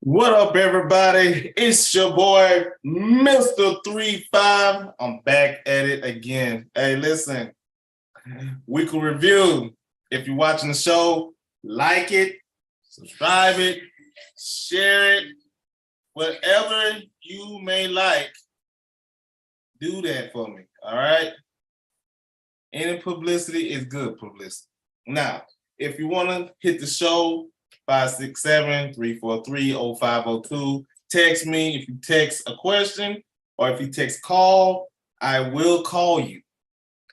What up, everybody? It's your boy, Mr. 35. I'm back at it again. Hey, listen, weekly review. If you're watching the show, like it, subscribe it, share it, whatever you may like, do that for me, all right? Any publicity is good publicity. Now, if you want to hit the show, 567-343-0502. Text me. If you text a question or if you text call, I will call you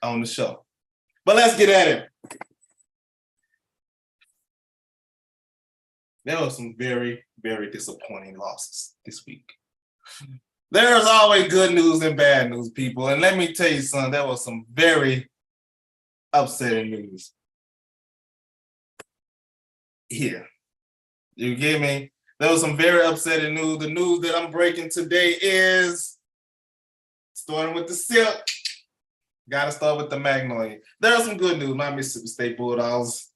on the show. But let's get at it. There were some very, very disappointing losses this week. There's always good news and bad news, people. And let me tell you something, there was some very upsetting news here. You get me? There was some very upsetting news. The news that I'm breaking today is starting with the SIP. Got to start with the Magnolia. There's some good news. My Mississippi State Bulldogs.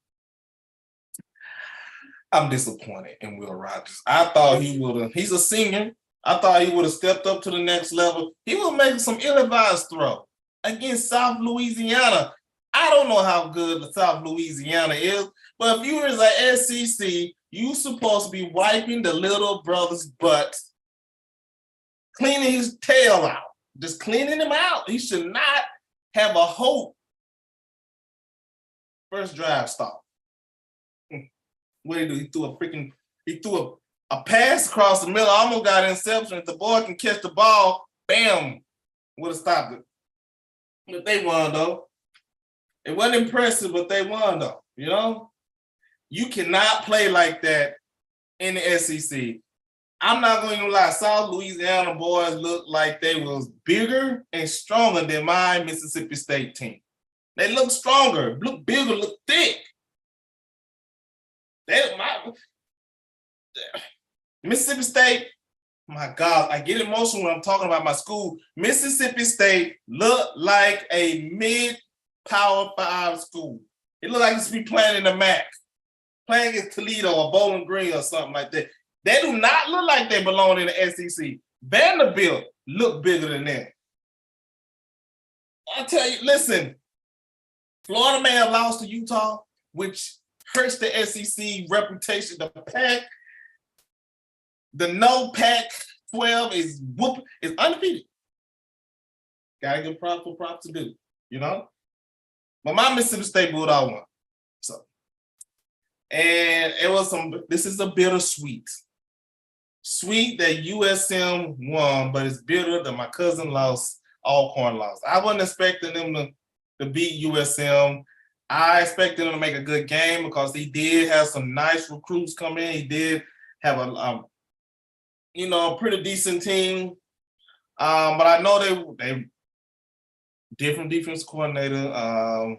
I'm disappointed in Will Rogers. I thought he would have. He's a senior. I thought he would have stepped up to the next level. He was making some ill-advised throw against South Louisiana. I don't know how good the South Louisiana is, but if you were at SEC, you supposed to be wiping the little brother's butt, cleaning his tail out, just cleaning him out. He should not have a hope. First drive stop. What did he do? He threw a pass across the middle, almost got an interception. If the boy can catch the ball, bam, would have stopped it. But they won, though. It wasn't impressive, but they won, though, you know? You cannot play like that in the SEC. I'm not going to lie. South Louisiana boys look like they was bigger and stronger than my Mississippi State team. They look stronger, look bigger, look thick. Mississippi State, my God, I get emotional when I'm talking about my school. Mississippi State looked like a mid-power 5 school. It looked like it should be playing in the MAC. Playing against Toledo or Bowling Green or something like that. They do not look like they belong in the SEC. Vanderbilt look bigger than that. I tell you, listen, Florida may have lost to Utah, which hurts the SEC reputation. The Pac, the no Pac-12 is undefeated. Gotta give props for props to do, you know? But my Mississippi State Bulldog won. So. And it was this is a bittersweet. Sweet that USM won, but it's bitter that my cousin lost, Alcorn lost. I wasn't expecting them to beat USM. I expected them to make a good game because he did have some nice recruits come in. He did have a pretty decent team. But I know they different defense coordinator.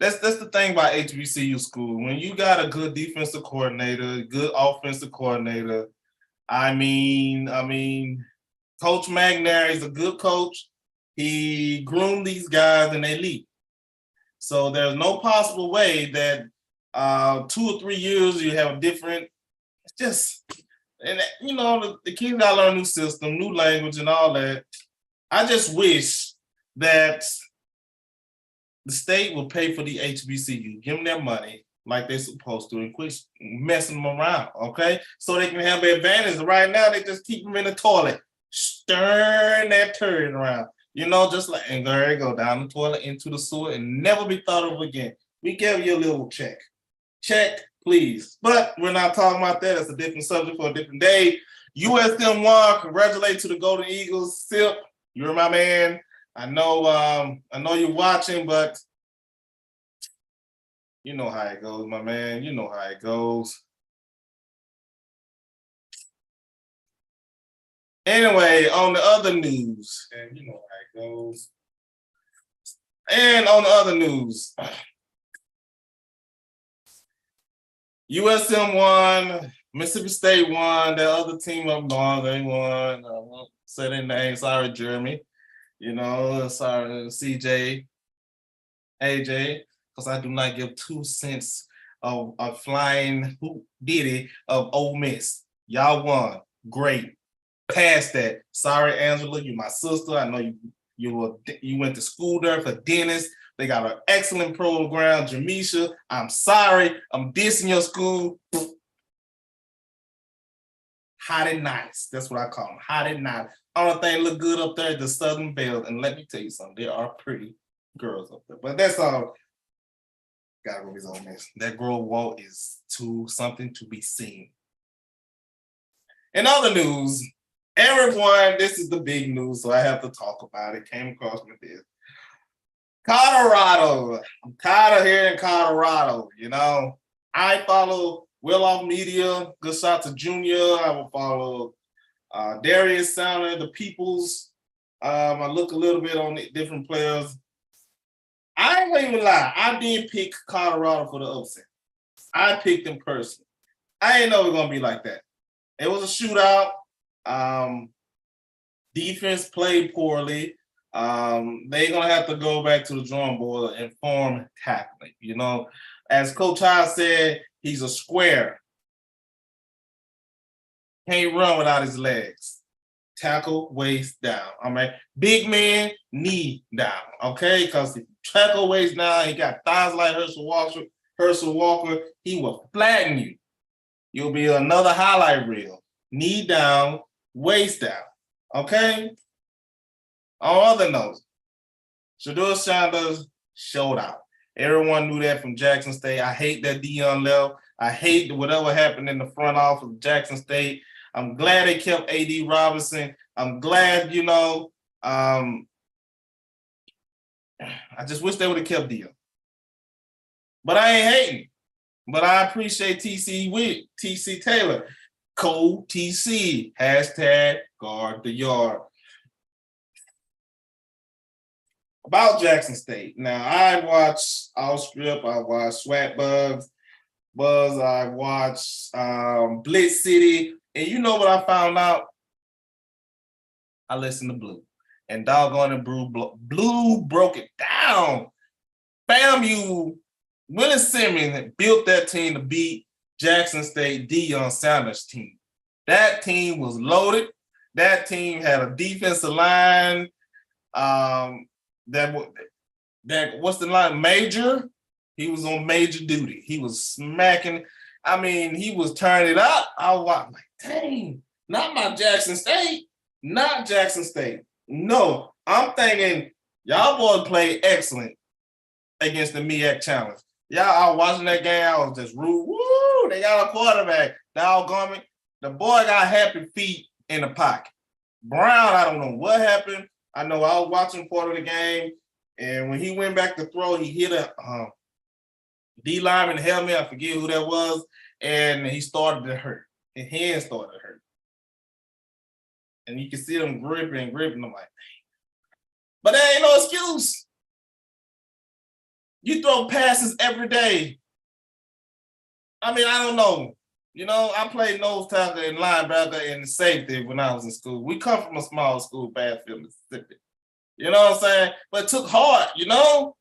That's the thing about HBCU school. When you got a good defensive coordinator, good offensive coordinator, I mean, Coach McNair is a good coach. He groomed these guys and they leave. So there's no possible way that 2 or 3 years you have a different. It's just, and the kids got to learn a new system, new language, and all that. I just wish that the state will pay for the HBCU, give them their money like they're supposed to, and quit messing them around, okay? So they can have the advantage. Right now, they just keep them in the toilet, stirring that turd around, just like, and there you go, down the toilet, into the sewer, and never be thought of again. We give you a little check. Check, please. But we're not talking about that. That's a different subject for a different day. USM won. Congratulations to the Golden Eagles. SIP, you're my man. I know you're watching, but you know how it goes, my man. You know how it goes. Anyway, on the other news, and you know how it goes. And on the other news, USM won, Mississippi State won, the other team up north, they won. I won't say their name. Sorry, Jeremy. Sorry, CJ, AJ, because I do not give 2 cents of a flying hoop ditty of Ole Miss. Y'all won. Great. Past that. Sorry, Angela, you're my sister. I know you went to school there for Dennis. They got an excellent program. Jamisha, I'm sorry. I'm dissing your school. Hot and nice. That's what I call them. Hot and nice. Only thing look good up there is the Southern Belle. And let me tell you something. There are pretty girls up there. But that's all. Gotta go his own mess. That girl wall is something to be seen. In other news, everyone, this is the big news, so I have to talk about it. Came across with this. Colorado. I'm tired of hearing Colorado. You know, I follow Will Off Media. Good shot to Junior. I will follow Darius Sandler, the Peoples. I look a little bit on the different players. I ain't gonna even lie. I did pick Colorado for the upset. I picked them personally. I didn't know it was gonna be like that. It was a shootout. Defense played poorly. They're gonna have to go back to the drawing board and form tackling. You know, as Coach High said, he's a square. Can't run without his legs. Tackle waist down. I mean, big man, knee down. Okay, because if you tackle waist down, he got thighs like Herschel Walker. He will flatten you. You'll be another highlight reel. Knee down, waist down. Okay. On other notes, Shedeur Sanders showed out. Everyone knew that from Jackson State. I hate that Deion left. I hate whatever happened in the front office of Jackson State. I'm glad they kept A.D. Robinson. I'm glad, you know, I just wish they would have kept Deion. But I ain't hating. But I appreciate TC Taylor. Code TC. Hashtag guard the yard. About Jackson State. Now, I watched All-Script. I watched Swat Buzz. I watched Blitz City. And you know what I found out? I listened to Blue. And doggone it, Blue broke it down. FAMU, Willis Simmons built that team to beat Jackson State Deion Sanders' team. That team was loaded. That team had a defensive line. That what's the line? Major. He was on major duty. He was smacking. I mean, he was turning it up. I was like, dang, not my Jackson State. Not Jackson State. No, I'm thinking y'all boys played excellent against the MEAC Challenge. Y'all, I was watching that game. I was just rude. Woo! They got a quarterback. Doggone it. The boy got happy feet in the pocket. Brown, I don't know what happened. I know I was watching part of the game, and when he went back to throw, he hit a D lineman helmet. I forget who that was, and he started to hurt. His hand started to hurt. And you can see them gripping. I'm like, dang. But there ain't no excuse. You throw passes every day. I mean, I don't know. You know, I played nose tackle and linebacker and safety when I was in school. We come from a small school, Bathfield, Mississippi. You know what I'm saying? But it took heart, you know?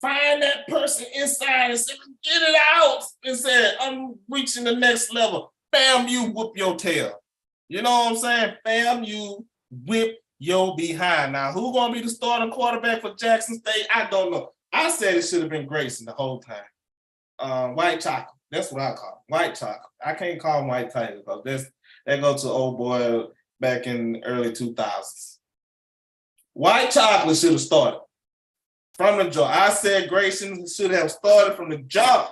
Find that person inside and say, get it out. And say, I'm reaching the next level. FAMU, whoop your tail. You know what I'm saying? FAMU, whip your behind. Now, who's going to be the starting quarterback for Jackson State? I don't know. I said it should have been Grayson the whole time. White chocolate. That's what I call him. White chocolate. I can't call him White Tiger because that goes to old boy back in the early 2000s. White chocolate should have started from the jump. I said Grayson should have started from the jump.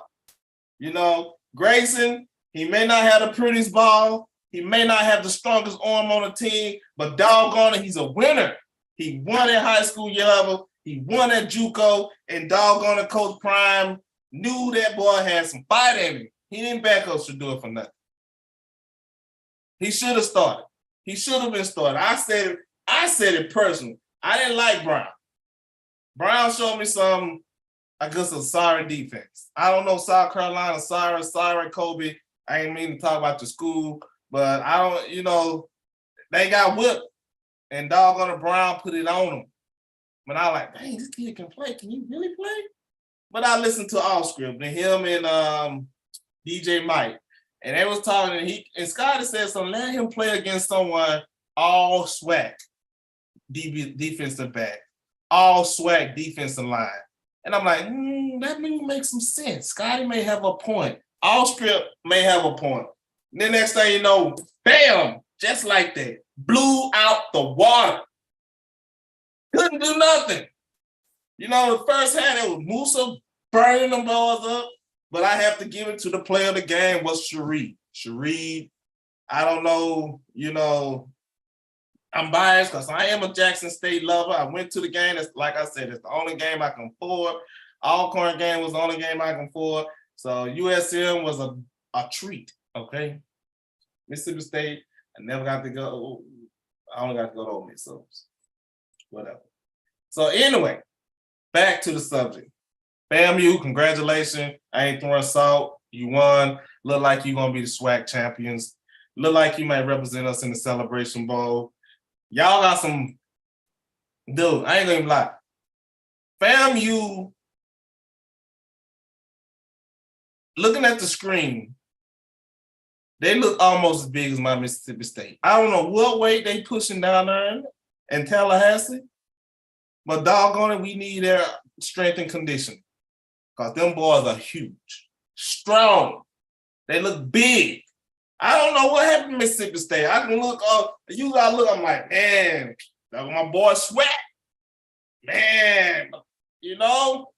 You know, Grayson, he may not have the prettiest ball. He may not have the strongest arm on the team, but doggone it, he's a winner. He won at high school level. He won at JUCO, and doggone it, Coach Prime knew that boy had some fight in him. He didn't back up Shedeur for nothing. He should have started. He should have been started. I said it personally. I didn't like Brown. Brown showed me some, I guess, a sorry defense. I don't know South Carolina, sorry, Kobe. I ain't mean to talk about the school, but I don't, you know, they got whipped, and doggone Brown put it on them. But I was like, dang, this kid can play. Can you really play? But I listened to All-Script, and him and DJ Mike. And they was talking, and Scotty said, so let him play against someone all SWAC defensive back, all SWAC defensive line. And I'm like, that may make some sense. Scotty may have a point. Austria may have a point. And then next thing you know, bam, just like that, blew out the water. Couldn't do nothing. You know, the first half, it was Musa burning them balls up, but I have to give it to the player of the game was Shareed. Shareed, I don't know, you know, I'm biased because I am a Jackson State lover. I went to the game. It's, like I said, it's the only game I can afford. Alcorn game was the only game I can afford. So USM was a treat, okay? Mississippi State, I never got to go. I only got to go to Ole Miss, so whatever. So anyway, back to the subject. FAMU, congratulations. I ain't throwing salt. You won. Look like you're going to be the SWAC champions. Look like you might represent us in the Celebration Bowl. Y'all got some, dude, I ain't gonna even lie. FAMU, looking at the screen, they look almost as big as my Mississippi State. I don't know what weight they pushing down there in Tallahassee, but doggone it, we need their strength and conditioning because them boys are huge, strong. They look big. I don't know what happened to Mississippi State. I can look up, you gotta look, I'm like, man, that was my boy Sweat. Man, you know?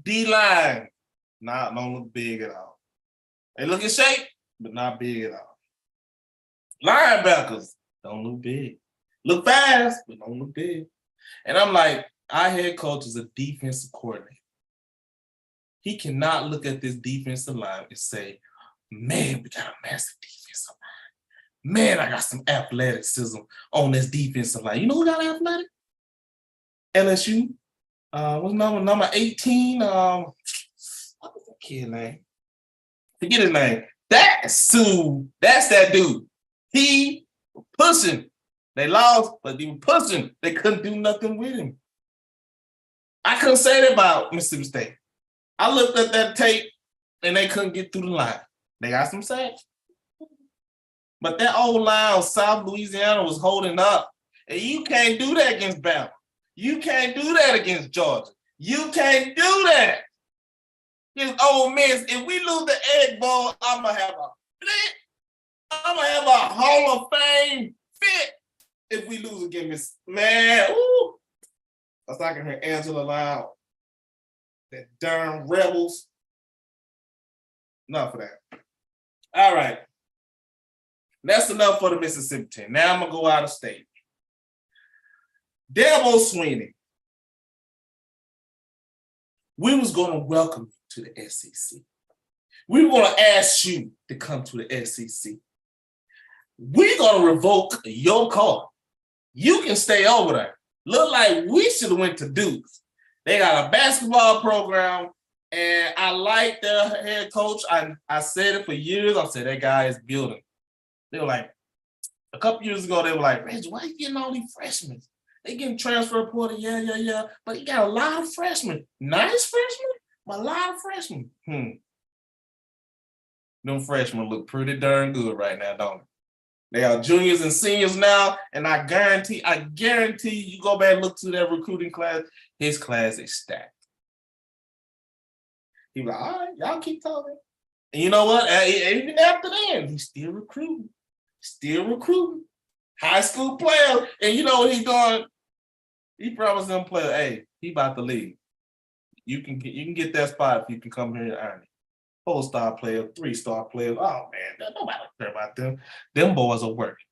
D-line, don't look big at all. They look in shape, but not big at all. Linebackers don't look big. Look fast, but don't look big. And I'm like, our head coach is a defensive coordinator. He cannot look at this defensive line and say, man, we got a massive defensive line. Man, I got some athleticism on this defensive line. You know who got athletic? LSU. What's number 18? What was that kid name? Forget his name. That's that dude. He was pushing. They lost, but he was pushing. They couldn't do nothing with him. I couldn't say that about Mississippi State. I looked at that tape and they couldn't get through the line. They got some sacks. But that old line of South Louisiana was holding up. And you can't do that against Bama. You can't do that against Georgia. You can't do that. Against Ole Miss. If we lose the Egg Bowl, I'm going to have a Hall of Fame fit if we lose against man. Ooh. I was can hear Angela Loud. That darn Rebels. Enough of that. All right. That's enough for the Mississippi team. Now I'm going to go out of state. Dabo Swinney. We was going to welcome you to the SEC. We were going to ask you to come to the SEC. We're going to revoke your card. You can stay over there. Look like we should have went to Duke. They got a basketball program, and I like their head coach. I said it for years. I said, that guy is building. They were like, a couple years ago, they were like, Reggie, why are you getting all these freshmen? They getting transfer portal, yeah. But you got a lot of freshmen. Nice freshmen, but a lot of freshmen. Them freshmen look pretty darn good right now, don't they? They are juniors and seniors now, and I guarantee you go back and look to that recruiting class, his class is stacked. He was like, all right, y'all keep talking. And you know what? Even after that, he's still recruiting. High school players. And you know what he's doing? He promised them players, hey, he about to leave. You can get that spot if you can come here and earn it. 4-star players, 3-star players. Oh man, nobody care about them. Them boys are working.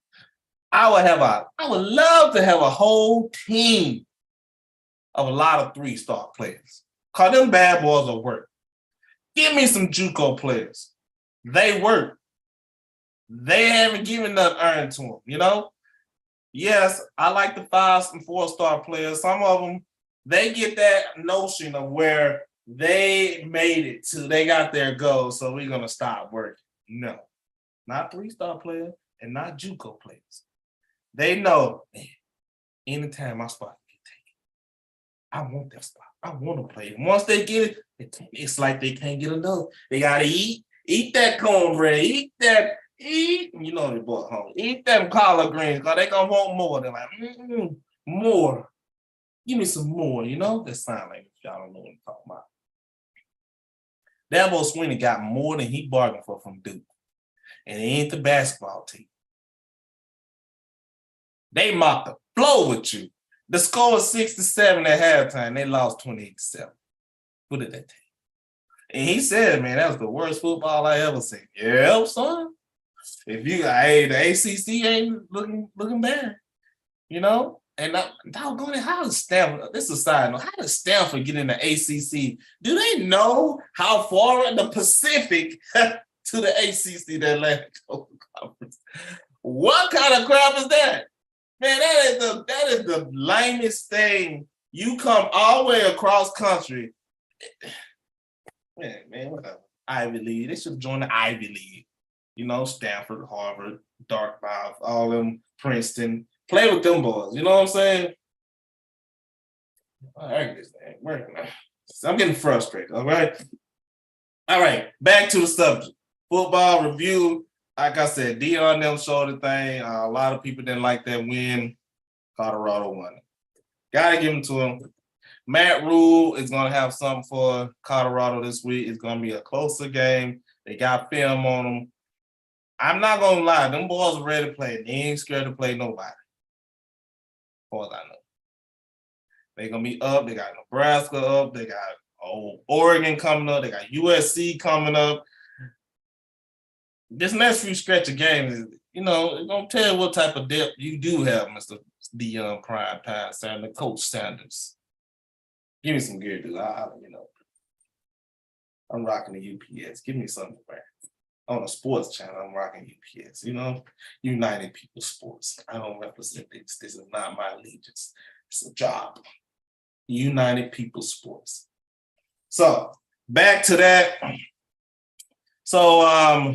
I would love to have a whole team of a lot of 3-star players. Cause them bad boys are work. Give me some JUCO players. They work. They haven't given nothing earned to them, you know? Yes, I like the 5- and 4-star players. Some of them, they get that notion of where they made it to, they got their goal, so we're going to stop working. No, not 3-star players and not JUCO players. They know, man, anytime my spot can get taken, I want that spot. I want to play. Once they get it, it's like they can't get enough. They gotta eat that cornbread, eat. You know the boy home. Eat them collard greens, cause they gonna want more. They're like, more. Give me some more. You know that sound like y'all don't know what I'm talking about. Dabo Swinney got more than he bargained for from Duke, and it ain't the basketball team. They mopped the floor with you. The score was 6-7 at halftime. They lost 28-7. What did that take? And he said, man, that was the worst football I ever seen. Yeah, son. If you, hey, the ACC ain't looking bad, you know? And doggone it, how does Stanford, this is a side note, how does Stanford get in the ACC? Do they know how far in the Pacific to the ACC, the Atlantic Conference? What kind of crap is that? Man, that is the lamest thing. You come all the way across country. Man, whatever. Ivy League. They should join the Ivy League. You know, Stanford, Harvard, Dartmouth, all them, Princeton. Play with them boys. You know what I'm saying? I get this thing working. I'm getting frustrated. All right. Back to the subject. Football review. Like I said, Deion them showed the thing. A lot of people didn't like that win. Colorado won it. Got to give them to him. Matt Rule is going to have something for Colorado this week. It's going to be a closer game. They got film on them. I'm not going to lie. Them boys are ready to play. They ain't scared to play nobody. As far as I know. They're going to be up. They got Nebraska up. They got Oregon coming up. They got USC coming up. This next few stretch of games is, you know, it's going to tell what type of depth you do have, Mr. Deion Prime Time Sanders, Coach Sanders. Give me some gear, dude. I'm rocking the UPS. Give me something to wear. On a sports channel, I'm rocking UPS. You know, United People Sports. I don't represent this. This is not my allegiance. It's a job. United People Sports. So back to that. So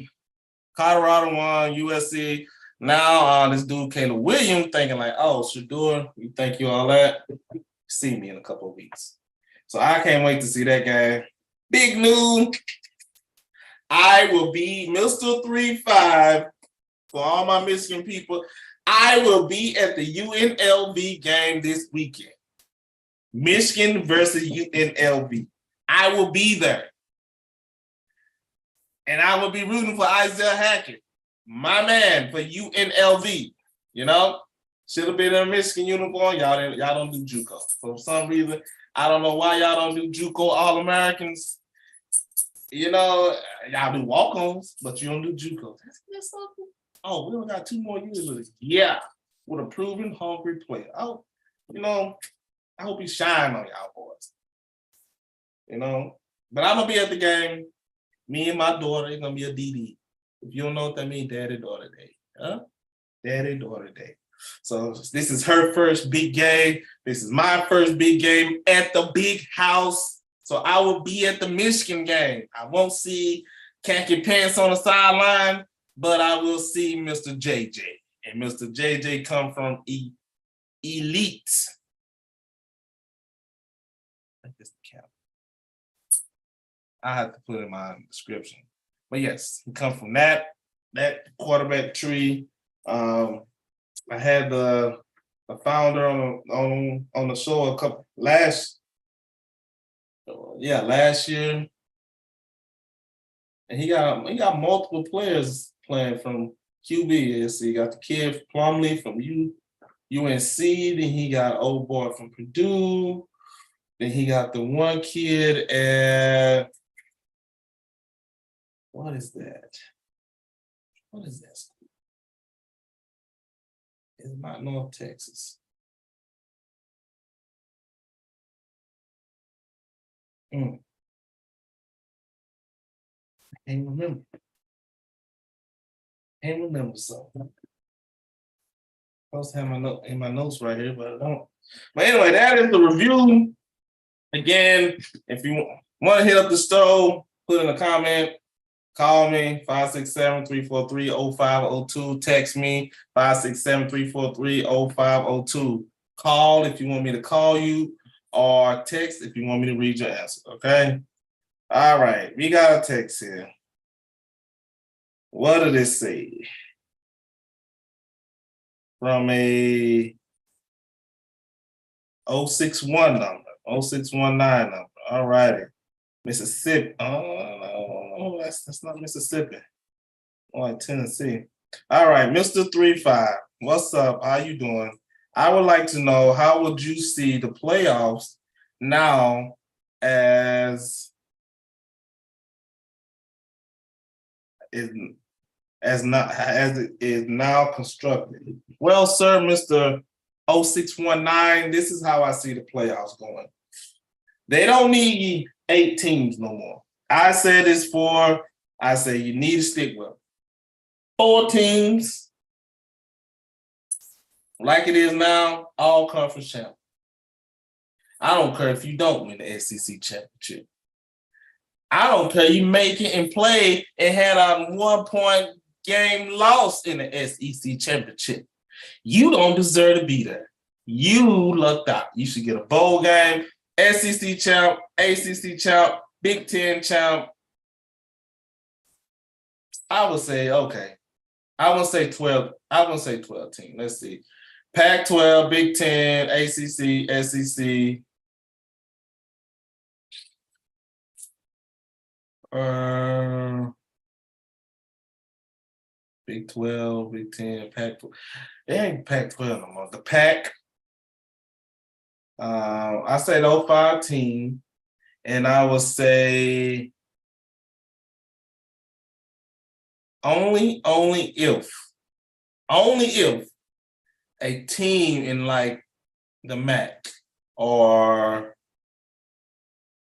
Colorado won, USC. Now this dude Caleb Williams thinking like, oh, Shedeur, you think you all that? See me in a couple of weeks. So I can't wait to see that game. Big news. I will be Mr. 3-5 for all my Michigan people. I will be at the UNLV game this weekend. Michigan versus UNLV. I will be there. And I will be rooting for Isaiah Hackett, my man, for UNLV. You know? Should have been in a Michigan uniform. Y'all don't do JUCO. For some reason, I don't know why y'all don't do JUCO All-Americans. You know, y'all do walk-ons, but you don't do JUCO. That's something. Oh, we only got 2 more years with it. Yeah, with a proven hungry player. Oh, you know, I hope he shine on y'all boys. You know, but I'm gonna be at the game. Me and my daughter is gonna be a DD. If you don't know what that means, daddy-daughter day. Huh? Daddy-daughter day. So this is her first big game. This is my first big game at the big house. So I will be at the Michigan game. I won't see khaki pants on the sideline, but I will see Mr. JJ. And Mr. JJ come from Elite. I think that's the cap. I have to put it in my description. But yes, he come from that quarterback tree. I had the founder on the show last year, and he got multiple players playing from QB. So he got the kid Plumlee from UNC. Then he got old boy from Purdue. Then he got the one kid at what is that? What is that school? It's not North Texas. I can't remember something. Supposed to have my notes right here, but I don't. But anyway, that is the review. Again, if you want to hit up the store, put in a comment. Call me, 567-343-0502. Text me, 567-343-0502. Call if you want me to call you. or text if you want me to read your answer, okay? All right, we got a text here. What did it say? From a 061 number, 0619 number. All righty. Mississippi. Oh, that's not Mississippi. Like Tennessee. All right, Mr. 35. What's up? How you doing? I would like to know, how would you see the playoffs now as it is now constructed? Well, sir, Mr. 0619, this is how I see the playoffs going. They don't need 8 teams no more. I said this for, I say you need to stick with 4 teams, like it is now, all conference champions. I don't care if you don't win the SEC championship. I don't care you make it and play and had a 1-point game loss in the SEC championship. You don't deserve to be there. You lucked out. You should get a bowl game, SEC champ, ACC champ, Big Ten champ. I would say, okay. I wouldn't say 12. I wouldn't say 12 teams. Let's see. Pac-12, Big Ten, ACC, SEC. Big 12, Big 10, Pac-12. It ain't Pac-12 no more. The Pac. I said 05 team, and I would say only if a team in like the MAC or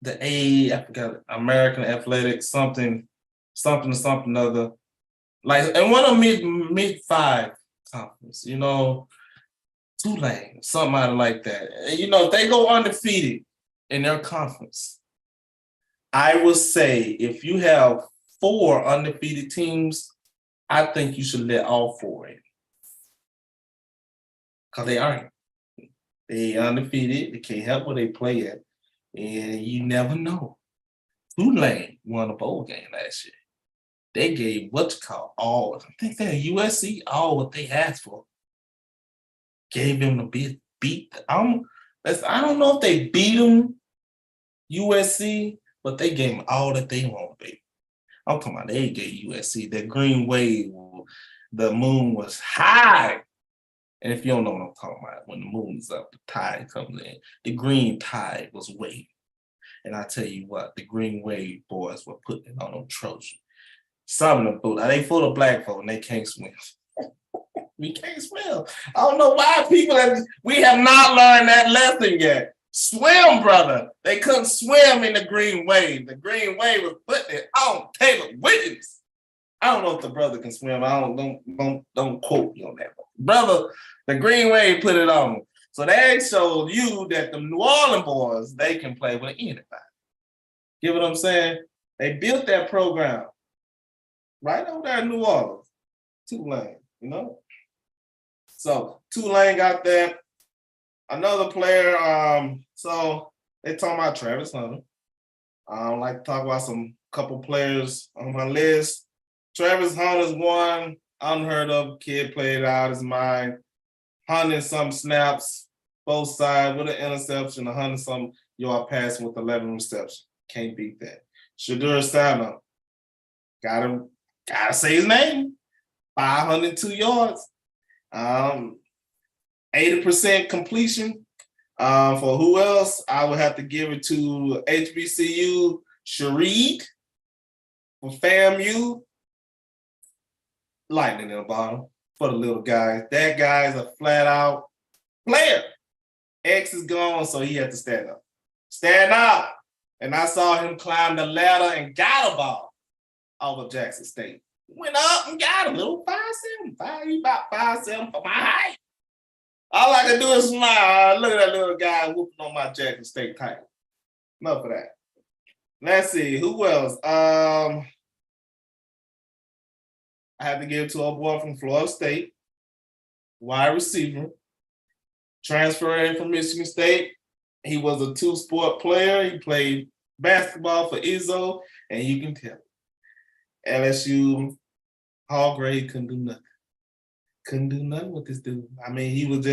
the I forgot, American Athletics, something other, like, and one of mid-5 conference, you know, Tulane, somebody like that. You know, if they go undefeated in their conference, I would say if you have 4 undefeated teams, I think you should let all 4 in. Because they aren't. They undefeated. They can't help where they play at. And you never know. Tulane won a bowl game last year. They gave all, I think they're USC, all what they asked for. Gave them the beat. I don't know if they beat them, USC, but they gave them all that they want, baby. I'm talking about they gave USC that green wave. The moon was high. And if you don't know what I'm talking about, when the moon's up, the tide comes in. The green tide was waving. And I tell you what, the green wave boys were putting it on them Trojans. Some of them boots, they full of black folk and they can't swim. We can't swim. I don't know why we have not learned that lesson yet. Swim, brother. They couldn't swim in the green wave. The green wave was putting it on Taylor Wiggins. I don't know if the brother can swim. I don't quote me on that. Brother, the green wave put it on. So they showed you that the New Orleans boys, they can play with anybody. Get what I'm saying? They built that program right over there in New Orleans. Tulane, you know? So Tulane got that. Another player, so they talking about Travis Hunter. I don't like to talk about some couple players on my list. Travis Hunter's one unheard of kid, played out his mind. 100-some snaps, both sides with an interception, 100-some yard passing with 11 receptions. Can't beat that. Shedeur Sanders, gotta say his name. 502 yards. 80% completion. For who else? I would have to give it to HBCU Shareed for FAMU. Lightning in the bottom for the little guys. That guy's a flat out player. X is gone, so he had to stand up. Stand up. And I saw him climb the ladder and got a ball over Jackson State. Went up and got a little 5'7". He about 5'7" for my height. All I can do is smile. Look at that little guy whooping on my Jackson State title. Enough of that. Let's see. Who else? I had to give it to a boy from Florida State, wide receiver, transferring from Michigan State. He was a two-sport player. He played basketball for Izzo, and you can tell LSU Hall grade couldn't do nothing. Couldn't do nothing with this dude. I mean, he was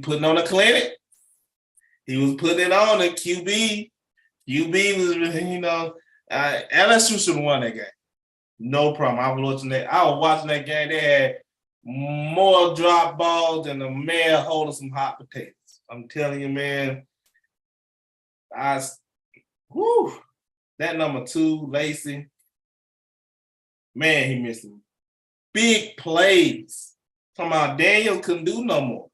putting on a clinic. He was putting it on a QB. QB was, LSU should have won that game. No problem. I was watching that game. They had more drop balls than a man holding some hot potatoes. I'm telling you, man. That number 2, Lacey, man, he missed some big plays. Talking about Daniel couldn't do no more.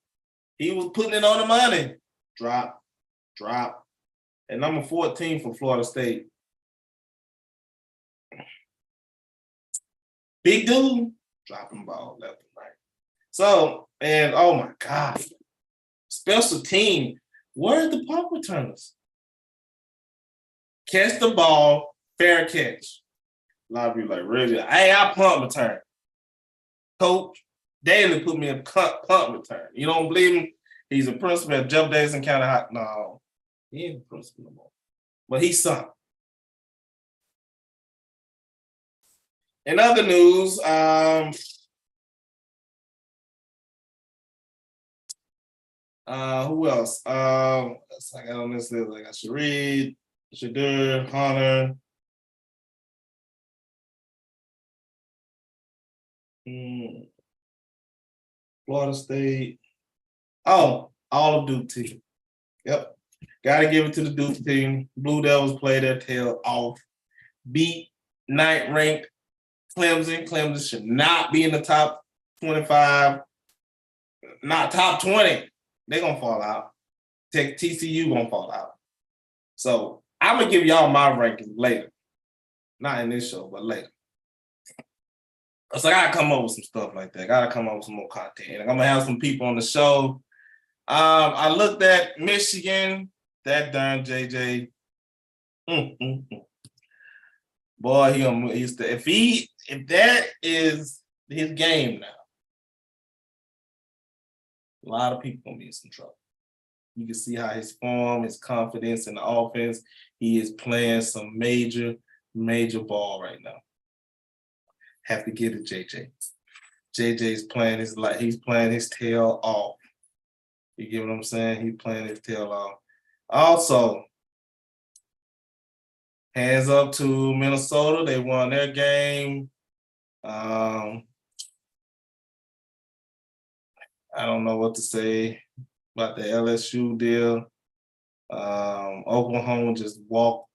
He was putting it on the money. Drop. And number 14 for Florida State. Big dude, dropping ball left and right. So, and oh my God, special team. Where are the punt returners? Catch the ball, fair catch. A lot of people like, really? Hey, I punt return. Coach Daly put me in punt return. You don't believe him? He's a principal at Jeff Davidson County High. No, he ain't a principal no more. But he's son. In other news, who else? I got on this list. I got Shareed, Shadur, Hunter. Florida State. Oh, all of Duke team. Yep. Got to give it to the Duke team. Blue Devils played their tail off. Beat 9th ranked Clemson. Clemson should not be in the top 25. Not top 20. They're going to fall out. TCU going to fall out. So I'm going to give y'all my rankings later. Not in this show, but later. So I got to come up with some stuff like that. Got to come up with some more content. And I'm going to have some people on the show. I looked at Michigan. That darn JJ. Boy, if that is his game now, a lot of people gonna be in some trouble. You can see how his form, his confidence in the offense, he is playing some major ball right now. Have to get it, JJ. JJ's playing he's playing his tail off. You get what I'm saying? He's playing his tail off. Also, hands up to Minnesota. They won their game. I don't know what to say about the LSU deal. Oklahoma just walked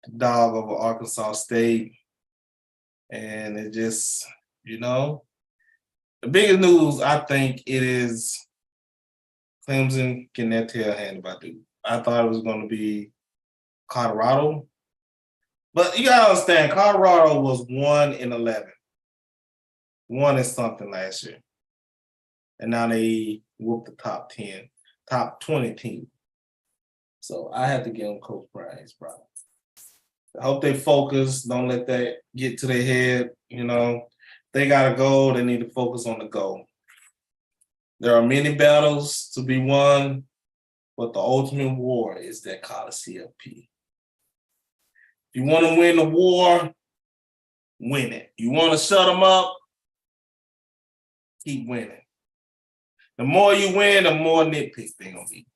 the dog over Arkansas State. And it just, the biggest news, I think it is Clemson getting their tail handed by Duke. I thought it was going to be Colorado. But you got to understand, Colorado was 1-11. 1 and something last year. And now they whooped the top 20 team. So I have to give them Coach Prime his props. I hope they focus. Don't let that get to their head. They got a goal. They need to focus on the goal. There are many battles to be won, but the ultimate war is that Coliseum P. If you want to win the war, win it. You want to shut them up, keep winning. The more you win, the more nitpicks they're going to be.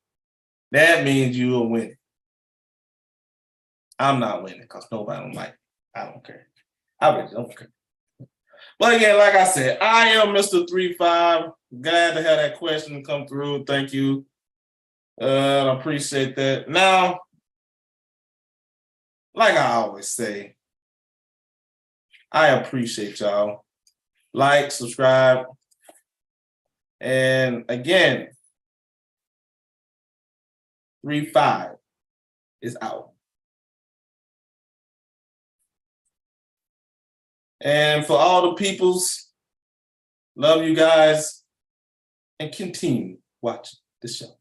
That means you will win. I'm not winning because nobody don't like it. I don't care. I really don't care. But again, like I said, I am Mr. 35. Glad to have that question come through. Thank you. I appreciate that. Now, like I always say, I appreciate y'all. Like, subscribe. And again, 35 is out. And for all the peoples, love you guys and continue watching the show.